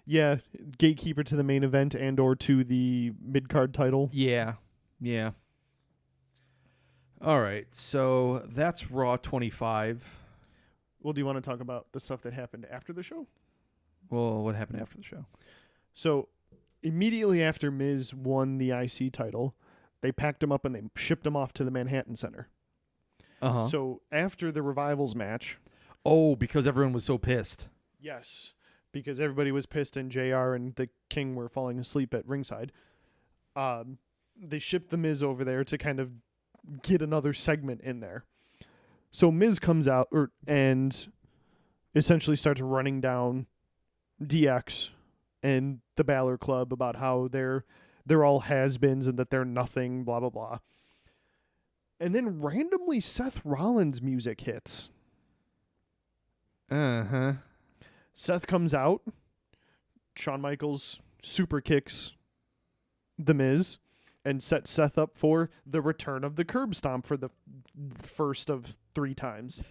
Yeah, gatekeeper to the main event and or to the mid-card title. Yeah, yeah. All right, so that's Raw 25. Well, do you want to talk about the stuff that happened after the show? Well, what happened after the show? So, immediately after Miz won the IC title, they packed him up and they shipped him off to the Manhattan Center. Uh-huh. So, after the Revivals match, Oh, because everyone was so pissed. yes, because everybody was pissed and JR and the King were falling asleep at ringside, they shipped the Miz over there to kind of get another segment in there. So Miz comes out and essentially starts running down DX and the Balor Club about how they're all has-beens and that they're nothing, blah, blah, blah. And then randomly Seth Rollins' music hits. Uh-huh. Seth comes out. Shawn Michaels super kicks The Miz and sets Seth up for the return of the curb stomp for the first of 3 times.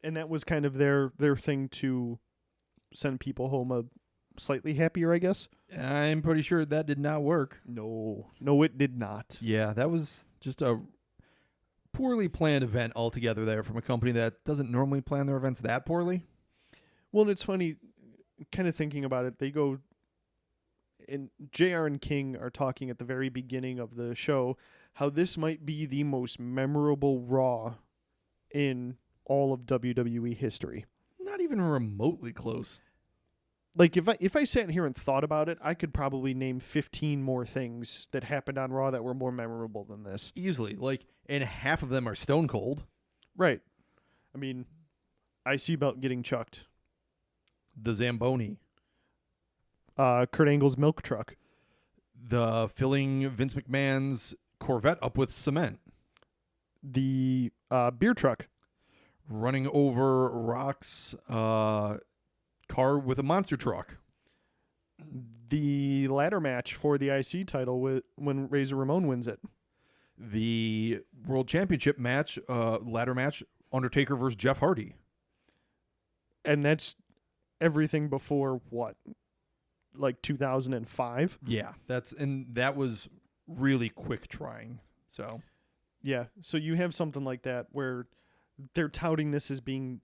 And that was kind of their thing to send people home a slightly happier, I guess. I'm pretty sure that did not work. No, it did not. Yeah, that was just a poorly planned event altogether there from a company that doesn't normally plan their events that poorly. Well, and it's funny, kind of thinking about it. They go, and JR and King are talking at the very beginning of the show how this might be the most memorable Raw in all of WWE history. Not even remotely close. Like if I sat here and thought about it, I could probably name 15 more things that happened on Raw that were more memorable than this. Easily. Like, and half of them are Stone Cold. Right. I mean, IC belt getting chucked. The Zamboni. Kurt Angle's milk truck. The filling Vince McMahon's Corvette up with cement. The beer truck. Running over Rock's car with a monster truck. The ladder match for the IC title when Razor Ramon wins it. The World Championship match, ladder match, Undertaker versus Jeff Hardy. And that's everything before what? Like 2005? Yeah, that was really quick trying. So, yeah. So you have something like that where they're touting this as being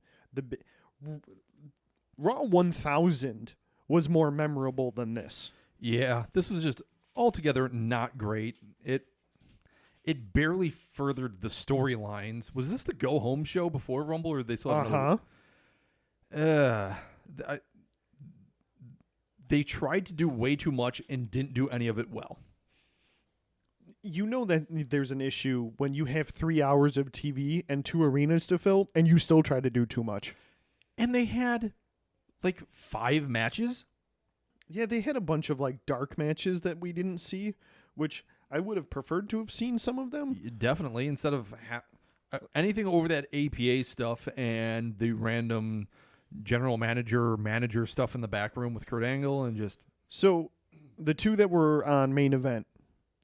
Raw 1000 was more memorable than this. yeah, this was just altogether not great. It barely furthered the storylines. Was this the go home show before Rumble, or did they still have another? They tried to do way too much and didn't do any of it well. You know that there's an issue when you have 3 hours of TV and 2 arenas to fill, and you still try to do too much. And they had like 5 matches. Yeah, they had a bunch of like dark matches that we didn't see, which I would have preferred to have seen some of them. Definitely, instead of anything over that APA stuff and the random general manager stuff in the back room with Kurt Angle and just... So the 2 that were on main event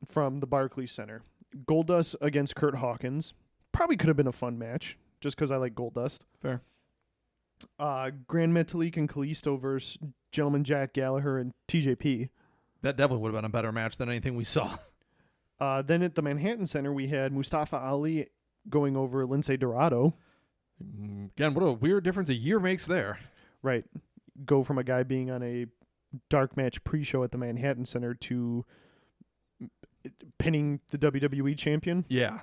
from the Barclays Center, Goldust against Kurt Hawkins, probably could have been a fun match just because I like Goldust. Fair. Grand Metalik and Kalisto versus Gentleman Jack Gallagher and TJP. That definitely would have been a better match than anything we saw. Then at the Manhattan Center, we had Mustafa Ali going over Lince Dorado. Again, what a weird difference a year makes there. Right. Go from a guy being on a dark match pre-show at the Manhattan Center to pinning the WWE champion. Yeah.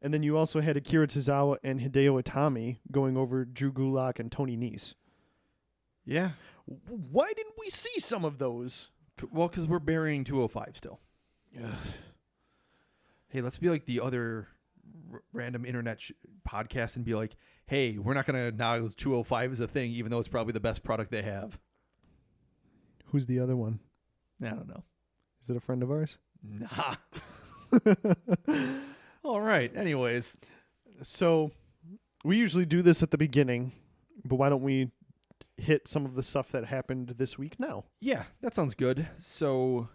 And then you also had Akira Tozawa and Hideo Itami going over Drew Gulak and Tony Nese. Yeah. Why didn't we see some of those? Well, because we're burying 205 still. Hey, let's be like the other random internet podcast and be like, hey, we're not going to acknowledge 205 as a thing, even though it's probably the best product they have. Who's the other one? I don't know. Is it a friend of ours? Nah. All right. Anyways. So we usually do this at the beginning, but why don't we hit some of the stuff that happened this week now? Yeah, that sounds good. So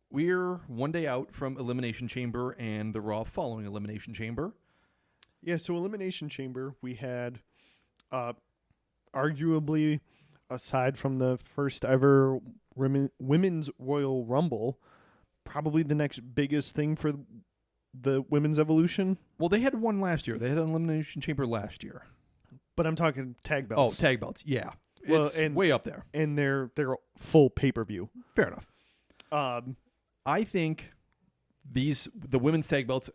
we're one day out from Elimination Chamber and the Raw following Elimination Chamber. Yeah, so Elimination Chamber, we had arguably, aside from the first ever Women's Royal Rumble, probably the next biggest thing for the women's evolution. Well, they had one last year. They had an Elimination Chamber last year. But I'm talking tag belts. Oh, tag belts. Yeah. Well, It's and way up there. And they're full pay-per-view. Fair enough. I think the women's tag belts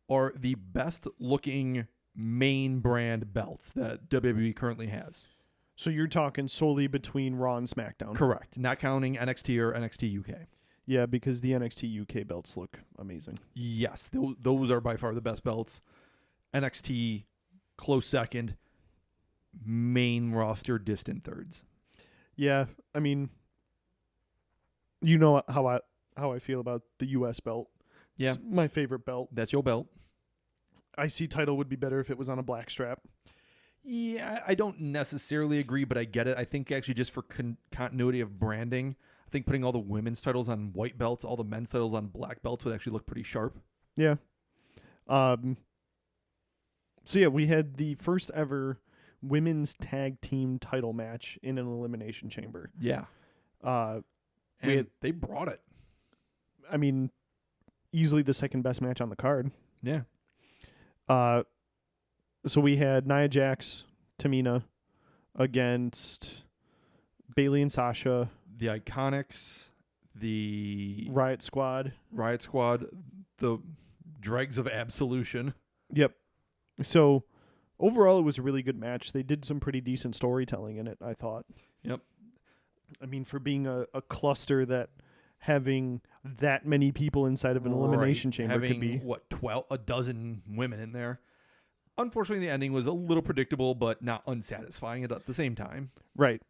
are the best looking main brand belts that WWE currently has. So you're talking solely between Raw and SmackDown. Correct. Not counting NXT or NXT UK. Yeah, because the NXT UK belts look amazing. Yes, those are by far the best belts. NXT, close second. Main roster, distant thirds. Yeah, I mean, you know how I feel about the US belt. Yeah. It's my favorite belt. That's your belt. IC title would be better if it was on a black strap. Yeah, I don't necessarily agree, but I get it. I think actually just for continuity of branding, I think putting all the women's titles on white belts, all the men's titles on black belts would actually look pretty sharp. Yeah. So yeah, we had the first ever women's tag team title match in an Elimination Chamber. Yeah. And they brought it. I mean, easily the second best match on the card. Yeah. So we had Nia Jax, Tamina against Bailey and Sasha, The Iconics, the Riot Squad. Riot Squad, the Dregs of Absolution. Yep. So overall, it was a really good match. They did some pretty decent storytelling in it, I thought. Yep. I mean, for being a cluster that having that many people inside of an elimination chamber Having, could be. what, 12 women in there. Unfortunately, the ending was a little predictable, but not unsatisfying at the same time. Right.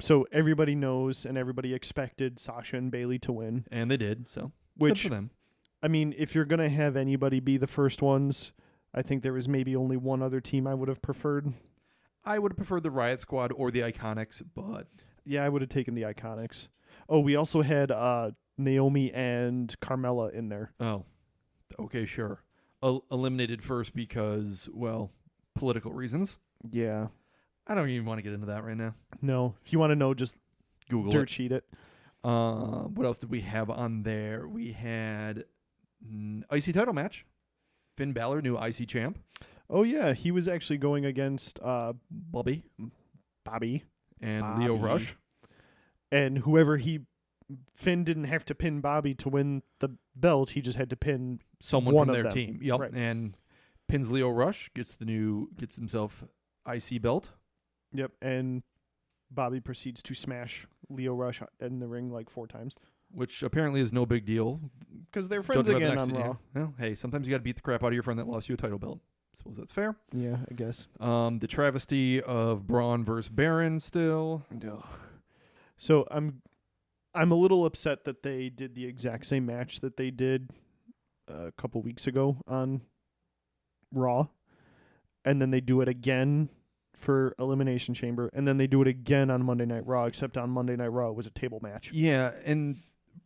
So everybody knows and everybody expected Sasha and Bailey to win. And they did, so Which, good for them. I mean, if you're going to have anybody be the first ones, I think there was maybe only one other team I would have preferred. I would have preferred the Riot Squad or the Iconics, but Yeah, I would have taken the Iconics. Oh, we also had Naomi and Carmella in there. oh, okay, sure. Eliminated first because, well, political reasons. Yeah. I don't even want to get into that right now. No. If you want to know, just Google dirt it. sheet it. What else did we have on there? We had IC title match. Finn Balor, new IC champ. Oh, yeah. He was actually going against Bobby Bobby. and Leo Bobby. Rush. And Finn didn't have to pin Bobby to win the belt. He just had to pin Someone one from of their them. team. Yep. Right. And pins Leo Rush, gets himself IC belt. Yep, and Bobby proceeds to smash Leo Rush in the ring like 4 times. Which apparently is no big deal. Because they're friends Judging by the again on next- Raw. yeah. Well, hey, sometimes you got to beat the crap out of your friend that lost you a title belt. Suppose that's fair. Yeah, I guess. The travesty of Braun versus Baron still. So I'm a little upset that they did the exact same match that they did a couple weeks ago on Raw, and then they do it again for Elimination Chamber, and then they do it again on Monday Night Raw, except on Monday Night Raw it was a table match. Yeah, and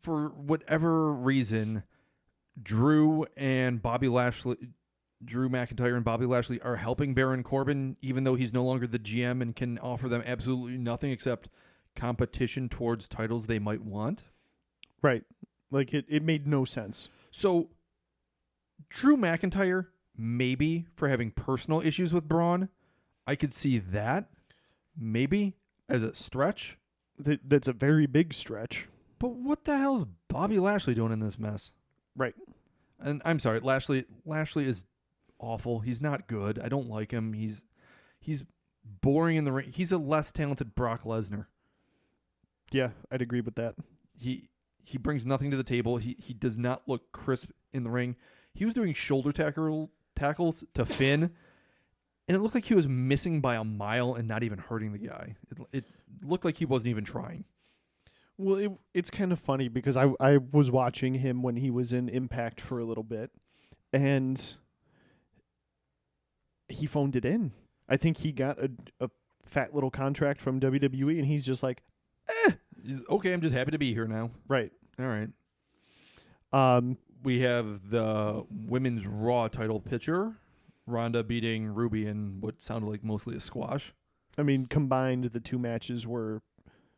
for whatever reason, Drew McIntyre and Bobby Lashley are helping Baron Corbin, even though he's no longer the GM and can offer them absolutely nothing except competition towards titles they might want. Right. Like, it made no sense. So, Drew McIntyre, maybe for having personal issues with Braun, I could see that, maybe, as a stretch. That's a very big stretch. But what the hell is Bobby Lashley doing in this mess? Right. And I'm sorry, Lashley is awful. He's not good. I don't like him. He's boring in the ring. He's a less talented Brock Lesnar. Yeah, I'd agree with that. He brings nothing to the table. He does not look crisp in the ring. He was doing shoulder tackles to Finn, and it looked like he was missing by a mile and not even hurting the guy. It looked like he wasn't even trying. Well, it's kind of funny because I was watching him when he was in Impact for a little bit, and he phoned it in. I think he got a fat little contract from WWE, and he's just like, Okay, I'm just happy to be here now. right. All right. Um, We have the women's Raw title picture. Ronda beating Ruby in what sounded like mostly a squash. I mean, combined, the 2 matches were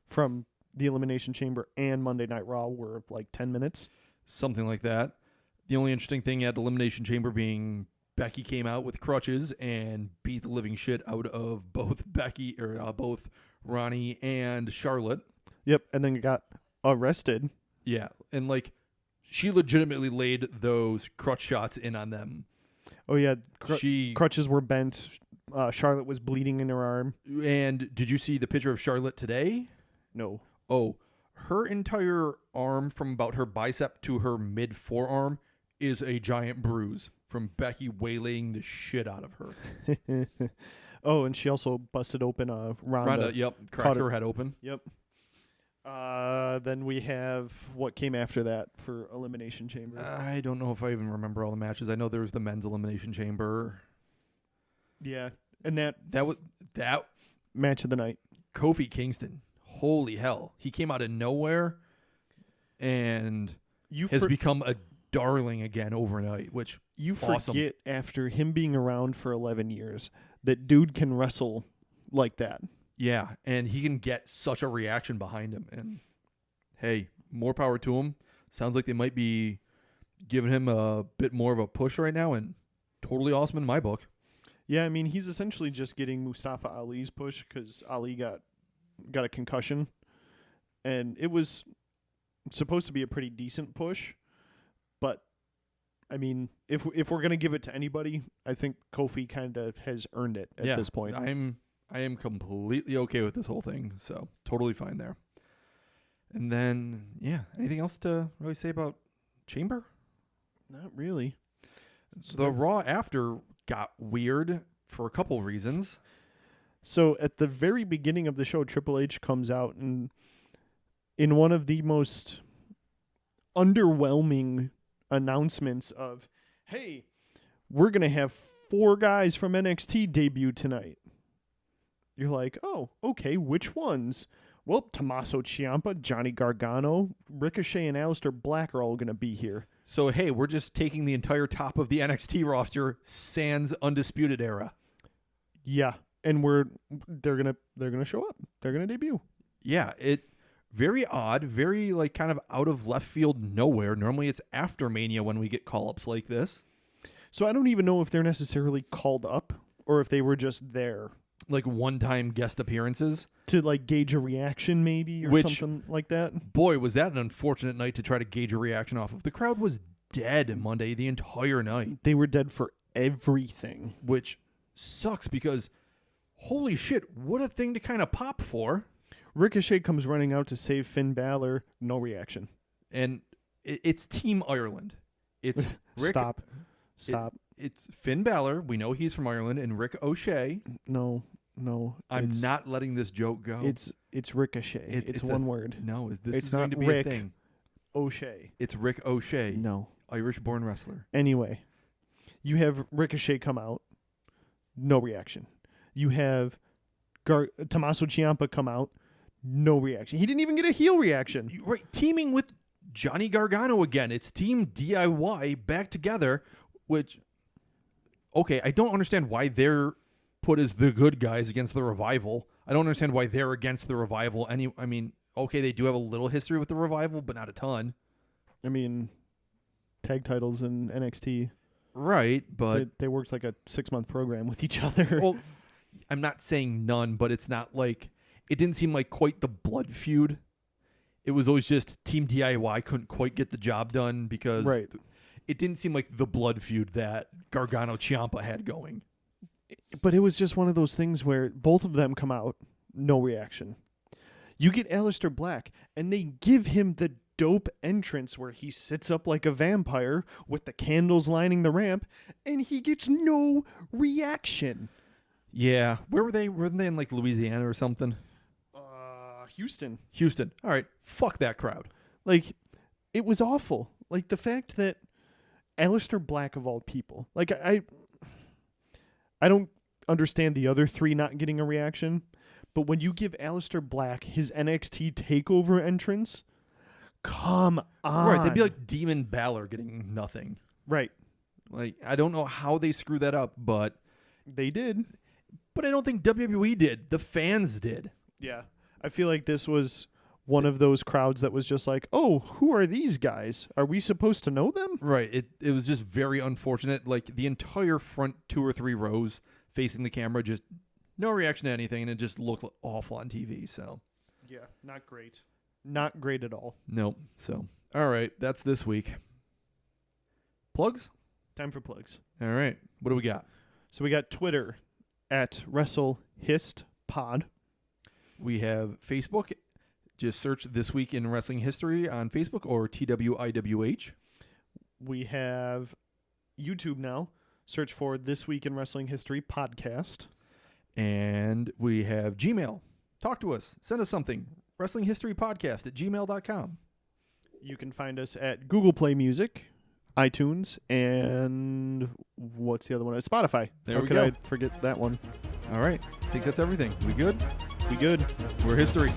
from the Elimination Chamber and Monday Night Raw were like 10 minutes. Something like that. The only interesting thing at Elimination Chamber being Becky came out with crutches and beat the living shit out of both both Ronnie and Charlotte. Yep, and then got arrested. Yeah, and like she legitimately laid those crutch shots in on them. Oh yeah, She crutches were bent. Charlotte was bleeding in her arm. and did you see the picture of Charlotte today? No. Oh, her entire arm from about her bicep to her mid forearm is a giant bruise from Becky waylaying the shit out of her. Oh, and she also busted open Ronda. Yep, Caught cracked her. her head open. Yep. Then we have what came after that for Elimination Chamber. I don't know if I even remember all the matches. I know there was the men's elimination chamber. Yeah, and that That was that match of the night. Kofi Kingston. Holy hell. He came out of nowhere and You has become a darling again overnight, which you awesome. forget after him being around for 11 years that dude can wrestle like that. yeah, and he can get such a reaction behind him. And hey, more power to him. Sounds like they might be giving him a bit more of a push right now, and totally awesome in my book. Yeah, I mean, he's essentially just getting Mustafa Ali's push because Ali got a concussion, and it was supposed to be a pretty decent push. But I mean, if we're gonna give it to anybody, I think Kofi kind of has earned it at this point. I am completely okay with this whole thing, so totally fine there. And then, yeah, anything else to really say about Chamber? Not really. The Raw after got weird for a couple reasons. So at the very beginning of the show, Triple H comes out and in one of the most underwhelming announcements of, hey, we're going to have 4 guys from NXT debut tonight. You're like, oh, okay, which ones? Well, Tommaso Ciampa, Johnny Gargano, Ricochet, and Aleister Black are all going to be here. So, hey, we're just taking the entire top of the NXT roster sans Undisputed Era. Yeah, and they're gonna show up. They're gonna debut. Yeah, it very odd, very like kind of out of left field nowhere. Normally it's after Mania when we get call-ups like this. So I don't even know if they're necessarily called up or if they were just there. Like one-time guest appearances. To like gauge a reaction maybe or something like that. Boy, was that an unfortunate night to try to gauge a reaction off of. The crowd was dead Monday the entire night. They were dead for everything. Which sucks because, holy shit, what a thing to kind of pop for. Ricochet comes running out to save Finn Balor. No reaction. And it's Team Ireland. It's Rick. Stop. It's Finn Balor. We know he's from Ireland. And Rick O'Shea. No. I'm not letting this joke go. It's Ricochet. It's one word. No, this it's is not going to be Rick a thing. O'Shea. It's Rick O'Shea. No. Irish-born wrestler. Anyway, you have Ricochet come out. No reaction. You have Tommaso Ciampa come out. No reaction. He didn't even get a heel reaction. Right. Teaming with Johnny Gargano again. It's Team DIY back together, which, okay, I don't understand why they're put as the good guys against the Revival. I don't understand why they're against the Revival. I mean, okay, they do have a little history with the Revival, but not a ton. I mean, tag titles in NXT. Right, but they worked like a 6-month program with each other. Well, I'm not saying none, but it's not like, it didn't seem like quite the blood feud. It was always just Team DIY couldn't quite get the job done because it didn't seem like the blood feud that Gargano Ciampa had going. But it was just one of those things where both of them come out, no reaction. You get Aleister Black, and they give him the dope entrance where he sits up like a vampire with the candles lining the ramp, and he gets no reaction. Yeah. Where were they? Weren't they in like Louisiana or something? Houston. All right. Fuck that crowd. Like, it was awful. Like, the fact that Aleister Black, of all people, like, I don't understand the other 3 not getting a reaction, but when you give Aleister Black his NXT TakeOver entrance, come on. Right. They'd be like Demon Balor getting nothing. Right. Like, I don't know how they screwed that up, but they did. But I don't think WWE did. The fans did. Yeah. I feel like this was one of those crowds that was just like, oh, who are these guys? Are we supposed to know them? Right. It was just very unfortunate. Like, the entire front 2 or 3 rows facing the camera, just no reaction to anything, and it just looked awful on TV. So, yeah, not great. Not great at all. Nope. So, all right. That's this week. Plugs? Time for plugs. All right. What do we got? So we got Twitter at WrestleHistPod. We have Facebook. Just search This Week in Wrestling History on Facebook or TWIWH. We have YouTube now. Search for This Week in Wrestling History Podcast. And we have Gmail. Talk to us. Send us something. WrestlingHistoryPodcast@gmail.com. You can find us at Google Play Music, iTunes, and what's the other one? Spotify. There How we could go. I forget that one? All right. I think that's everything. We good? Be good. We're history.